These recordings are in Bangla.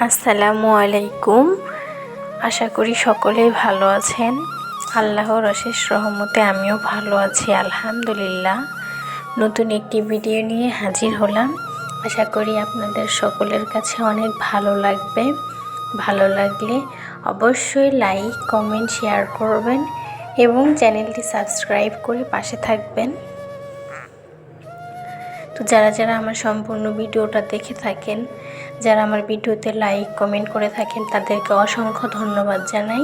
আসসালামু আলাইকুম। আশা করি সকলেই ভালো আছেন। আল্লাহর অশেষ রহমতে আমিও ভালো আছি আলহামদুলিল্লাহ। নতুন একটি ভিডিও নিয়ে হাজির হলাম। আশা করি আপনাদের সকলের কাছে অনেক ভালো লাগবে। ভালো লাগলে অবশ্যই লাইক, কমেন্ট, শেয়ার করবেন এবং চ্যানেলটি সাবস্ক্রাইব করে পাশে থাকবেন। তো যারা আমার সম্পূর্ণ ভিডিওটা দেখে থাকেন, যারা আমার ভিডিওতে লাইক কমেন্ট করে থাকেন, তাদেরকে অসংখ্য ধন্যবাদ জানাই।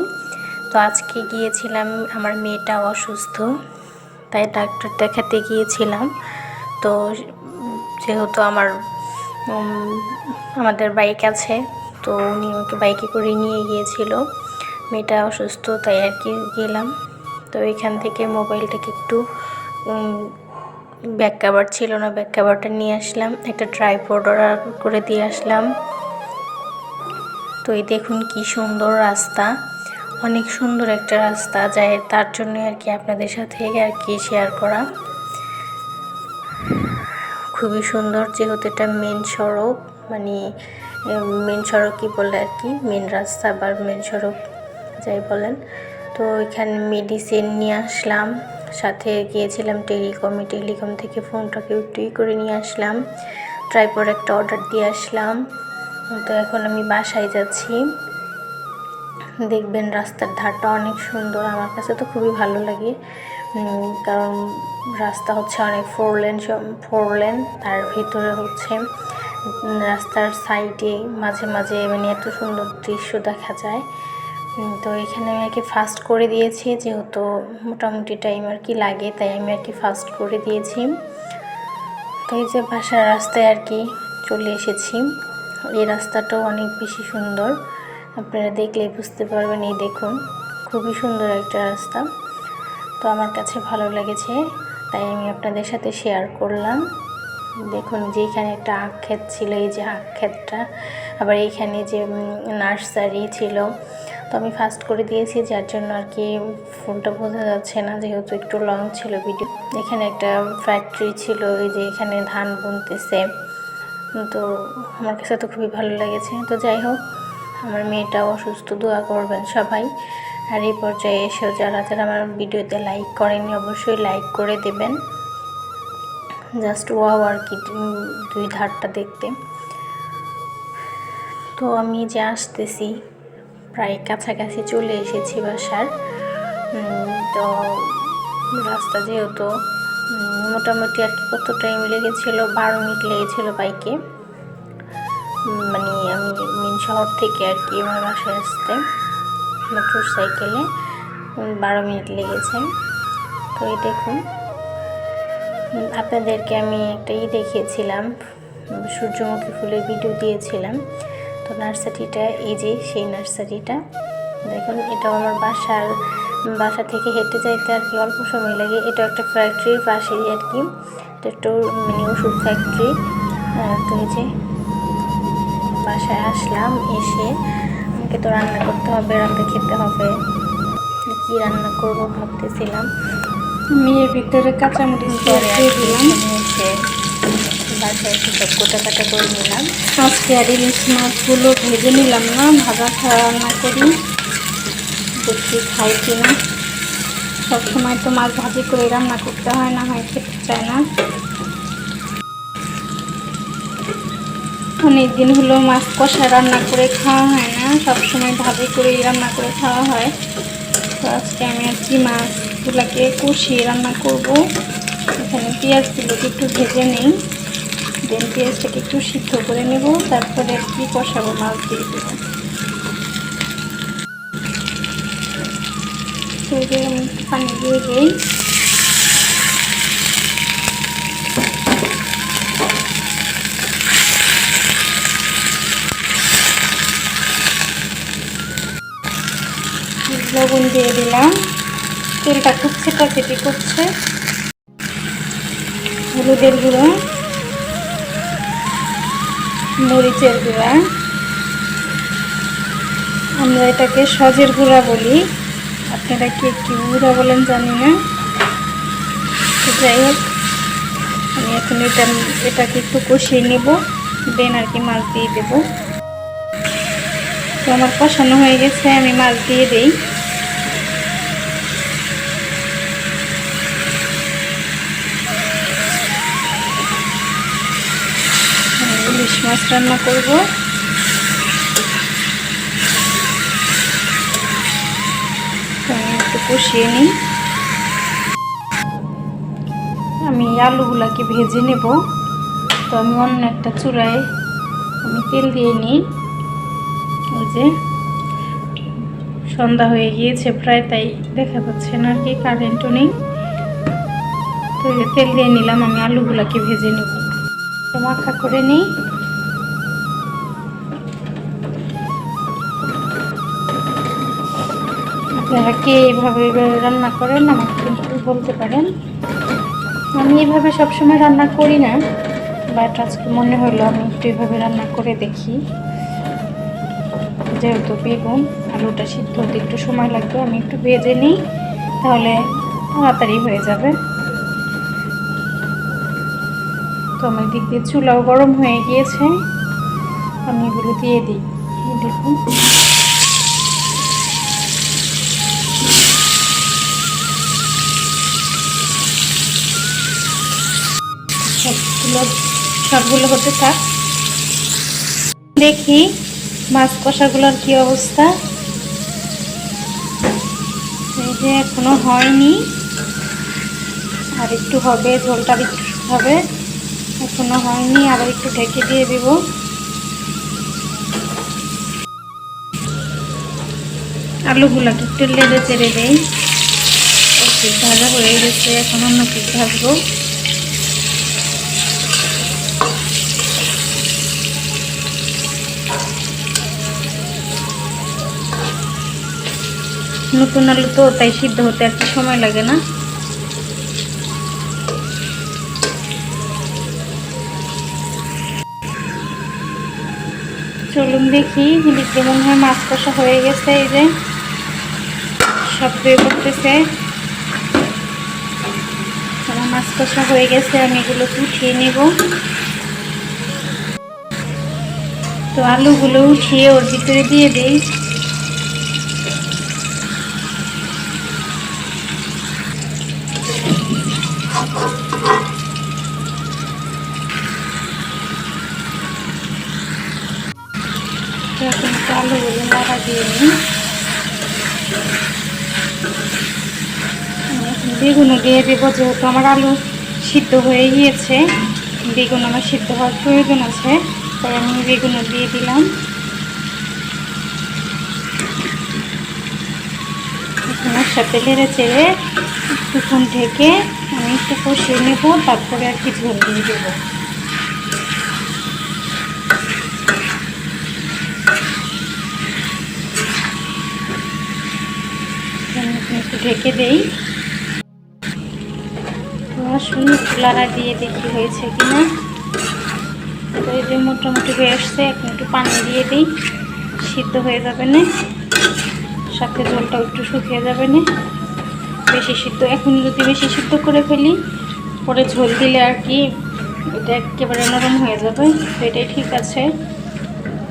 তো আজকে গিয়েছিলাম, আমার মেয়েটা অসুস্থ, তাই ডাক্তার দেখাতে গিয়েছিলাম। তো যেহেতু আমাদের বাইক আছে, তো উনি ওকে বাইকে করে নিয়ে গিয়েছিল। মেয়েটা অসুস্থ তাই আর কি গেলাম। তো এখান থেকে মোবাইলটাকে একটু ব্যাক কভার ছিল না, ব্যাক কভারটা নিয়ে আসলাম। একটা ট্রাইপড অর্ডার করে দিয়ে আসলাম। তো এই দেখুন কি সুন্দর রাস্তা, অনেক সুন্দর একটা রাস্তা যায়, তার জন্য আর কি আপনাদের সাথে আর কি শেয়ার করা। খুবই সুন্দর, যেহেতু এটা মেন সড়ক, মানে মেন সড়ক কি বলে আর কি, মেন রাস্তা বা মেন সড়ক যাই বলেন। তো এখানে মেডিসিন নিয়ে আসলাম, সাথে গিয়েছিলাম টেলিকম থেকে ফোনটাকে একটুই করে নিয়ে আসলাম। ট্রাইপড একটা অর্ডার দিয়ে আসলাম। তো এখন আমি বাসায় যাচ্ছি। দেখবেন রাস্তার ধারটা অনেক সুন্দর, আমার কাছে তো খুবই ভালো লাগে। কারণ রাস্তা হচ্ছে অনেক ফোর লেন, তার ভিতরে হচ্ছে রাস্তার সাইডে মাঝে মাঝে মানে এত সুন্দর দৃশ্য দেখা যায়। তো এখানে আমি আর কি ফাস্ট করে দিয়েছি, যেহেতু মোটামুটি টাইম আর কি লাগে, তাই আমি আর কি ফাস্ট করে দিয়েছি। তো এই যে বাসার রাস্তায় আর কি চলে এসেছি। এই রাস্তাটাও অনেক বেশি সুন্দর, আপনারা দেখলেই বুঝতে পারবেন। এই দেখুন খুবই সুন্দর একটা রাস্তা, তো আমার কাছে ভালো লেগেছে, তাই আমি আপনাদের সাথে শেয়ার করলাম। দেখুন যে এখানে একটা আখ ক্ষেত ছিল, এই যে আখ ক্ষেতটা, আবার এইখানে যে নার্সারি ছিল। তো আমি ফাস্ট করে দিয়েছি, যার জন্য আর কি ফোনটা বোঝা যাচ্ছে না, যেহেতু একটু লং ছিল ভিডিও। এখানে একটা ফ্যাক্টরি ছিল, এই যে এখানে ধান বুনতেছে। তো আমার কাছে তো খুবই ভালো লেগেছে। তো যাই হোক, আমার মেয়েটাও অসুস্থ, দোয়া করবেন সবাই। আর এই পর্যায়ে এসেও যারা আমার ভিডিওতে লাইক করেননি, অবশ্যই লাইক করে দেবেন। জাস্ট ওয়াও আর কি দুই ধারটা দেখতে। তো আমি যে আসতেছি, প্রায় কাছাকাছি চলে এসেছি বাসার। তো রাস্তা যেহেতু মোটামুটি আর কি কত টাইম লেগেছিল, 12 মিনিট লেগেছিল বাইকে, মানে আমি মেন শহর থেকে আর কি আমার বাসায় আসতে মোটর সাইকেলে 12 মিনিট লেগেছে। তো এই দেখুন, আপনাদেরকে আমি একটা দেখিয়েছিলাম, সূর্যমুখী ফুলের ভিডিও দিয়েছিলাম। তো নার্সারিটা এই যে সেই নার্সারিটা দেখুন, এটাও আমার বাসা থেকে হেঁটে যাইতে আর কি অল্প সময় লাগে। এটা একটা ফ্যাক্টরির পাশেই আর কি, এটা একটু মানে ওষুধ ফ্যাক্টরি। তো এই যে বাসায় আসলাম, এসে আমাকে তো রান্না করতে হবে, রাতে খেতে হবে। কি রান্না করব ভাবতেছিলাম। মেয়ের ভিতরে কাঁচামরিচ দিয়ে দিলাম। বাসায় একটু সব কাটা করে নিলাম। আজকে আর ইলিশ মাছগুলো ভেজে নিলাম না, ভাজা রান্না করি, দেখি খাই কিনা। সবসময় তো মাছ ভাজি করে রান্না করতে হয়, না হয় খেতে চায় না। অনেক দিন হলো মাছ কষা রান্না করে খাওয়া হয় না, সবসময় ভাজি করেই রান্না করে খাওয়া হয়। তো আজকে আমি আর কি মাছগুলোকে কষিয়ে রান্না করব। এখানে পেঁয়াজগুলোকে একটু ভেজে নিই, দেন পেঁয়াজটাকে একটু সিদ্ধ করে নেব, তারপরে আর কি কষাবো, মাছ দিয়ে দেবো। তো আমি পানি দিয়ে দিই। লবণ দিয়ে দিলাম, তেলটা খুব চেটাচেটি করছে। হলুদের গুঁড়ো, মরিচের গুঁড়া, আমরা এটাকে সজের গুঁড়া বলি, আপনারা কি গুঁড়া বলেন জানি না। তো যাই হোক, আমি এখন এটাকে একটু কষিয়ে নেব, দেন আর কি মাছ দিয়ে দেবো। তো আমার কষানো হয়ে গেছে, আমি মাছ দিয়ে দিই। ইলিশ মাছ রান্না করব। আমি একটু কষিয়ে নিই। আমি আলুগুলাকে ভেজে নেব। তো আমি অন্য একটা চুলায় আমি তেল দিয়ে নিই। ওই যে সন্ধ্যা হয়ে গিয়েছে প্রায়, তাই দেখা যাচ্ছে না আর কি, কারেন্টও নেই। তো তেল দিয়ে নিলাম, আমি আলুগুলাকে ভেজে নেব। তো মাখা করে নিই। আপনারা কে এইভাবে রান্না করেন আমাকে কিন্তু বলতে পারেন। আমি এইভাবে সবসময় রান্না করি না, বাট আজকে মনে হলো আমি একটু এইভাবে রান্না করে দেখি। যেহেতু বেগুন আলুটা সিদ্ধ হতে একটু সময় লাগবে, আমি একটু ভেজে নিই, তাহলে তাড়াতাড়ি হয়ে যাবে। তো আমার দিক দিয়ে চুলাও গরম হয়ে গিয়েছে, আমি এগুলো দিয়ে দিই। দেখুন সবগুলো হতে থাক। দেখি মাছ কষাগুলোর কি অবস্থা। এই যে এখনো হয়নি, আর একটু হবে, ঝোলটা একটু হবে, এখনো হয়নি, আবার একটু ঢেকে দিয়ে দিব। আলুগুলাকে একটু লেড়ে চেড়ে দেই। একটু ভাজা হয়ে গেছে, এখন অন্য কিছু ভাজবো। নতুন আলু তো, তাই সিদ্ধ হতে আর কি সময় লাগে না। চলুন দেখি, এদিকে মনে হয় মাছ কষা হয়ে গেছে। এই যে সব বের করতেছে, আমার মাছ কষা হয়ে গেছে, আমি এগুলো উঠিয়ে নেব। তো আলুগুলো উঠিয়ে ওর ভিতরে দিয়ে দিই। এখন একটু আলুগুলো নাড়া দিয়ে নিই। বেগুনও দিয়ে দেবো, যেহেতু আমার আলু সিদ্ধ হয়ে গিয়েছে, বেগুন আমার সিদ্ধ হওয়ার প্রয়োজন আছে, তাই আমি বেগুনও দিয়ে দিলাম। এর সাথে লেড়ে চেড়ে কিছুক্ষণ ঢেকে আমি একটু কষিয়ে নেব, তারপরে আর কি ঝোল দিয়ে দেবো। একটু ঢেকে দেই। তো আসুন চুলাটা দিয়ে দেখি হয়েছে কিনা। তো এই যে মোটামুটি হয়ে আসছে, এখন একটু পানি দিয়ে দিই, সিদ্ধ হয়ে যাবে না, সাথে ঝোলটাও একটু শুকিয়ে যাবে না। বেশি সিদ্ধ, এখন যদি বেশি সিদ্ধ করে ফেলি, পরে ঝোল দিলে আর কি এটা একেবারে নরম হয়ে যাবে। তো এটাই ঠিক আছে।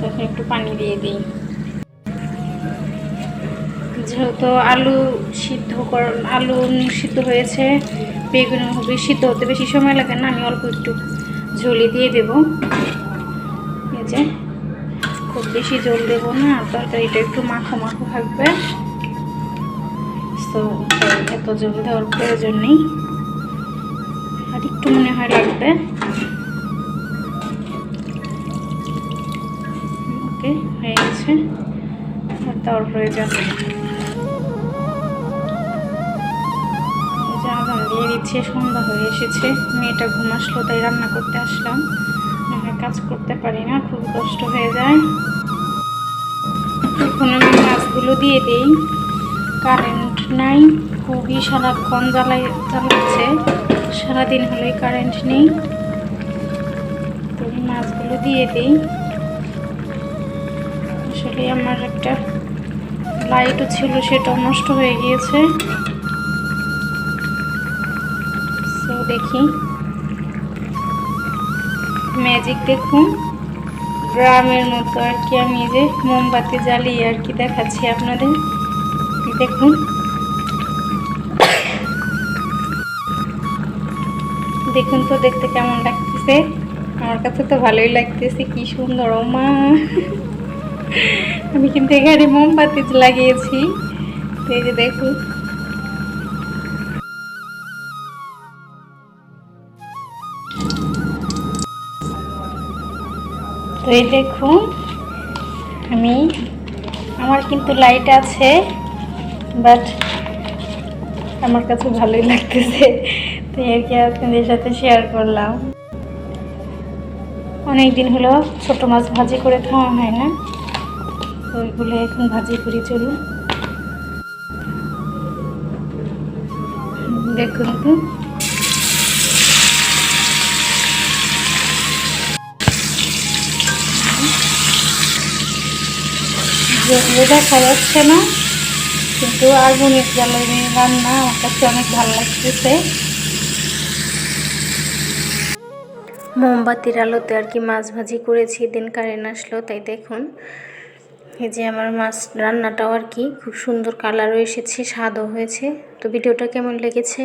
এখন একটু পানি দিয়ে দিই। যেহেতু আলু সিদ্ধ হয়েছে, বেগুন হবে সিদ্ধ হতে বেশি সময় লাগে না, আমি অল্প একটু ঝোলই দিয়ে দেব। এই যে খুব বেশি ঝোল দেবো না, তরকারিটা একটু মাখো মাখো থাকবে। তো এত ঝোল দেওয়ার প্রয়োজন নেই, আর একটু মনে হয় লাগবে। ওকে, হয়ে গেছে, আর দেওয়ার প্রয়োজন নেই। আজান দিয়ে দিচ্ছে, সন্ধ্যা হয়ে এসেছে, মেয়েটা ঘুম আসলো, তাই রান্না করতে আসলাম, নাহলে কাজ করতে পারি না, খুব কষ্ট হয়ে যায়। এখন আমি মাছগুলো দিয়ে দিই। কারেন্ট নাই, খুবই সারাক্ষণ জ্বালাচ্ছে, সারাদিন হলেই কারেন্ট নেই। তো আমি মাছগুলো দিয়ে দিই। আসলে আমার একটা লাইটও ছিল, সেটাও নষ্ট হয়ে গিয়েছে। দেখি ম্যাজিক, দেখুন গ্রামের মতো আর কি। আমি এই যে মোমবাতি জ্বালিয়ে আর কি দেখাচ্ছি আপনাদের। দেখুন দেখুন তো দেখতে কেমন লাগতেছে। আমার কাছে তো ভালোই লাগতেছে, কি সুন্দর। ও মা, আমি কিন্তু এখানে মোমবাতি লাগিয়েছি। তো এই যে দেখুন, তো এই দেখুন আমার কিন্তু লাইট আছে, বাট আমার কাছে ভালোই লাগতেছে। তো আর কি আপনাদের সাথে শেয়ার করলাম। অনেকদিন হলো ছোট মাছ ভাজি করে খাওয়া হয় না, তো ওইগুলো এখন ভাজি করি। চলুন দেখুন তো, দেখা যাচ্ছে না, কিন্তু আগুনের জ্বালানি রান্না আমার কাছে অনেক ভালো লাগতেছে। মোমবাতির আলোতে আর কি মাছ ভাজি করেছি, দিন কারেন্ট আসলো। তাই দেখুন এই যে আমার মাছ রান্নাটাও আর কি খুব সুন্দর কালারও এসেছে, স্বাদও হয়েছে। তো ভিডিওটা কেমন লেগেছে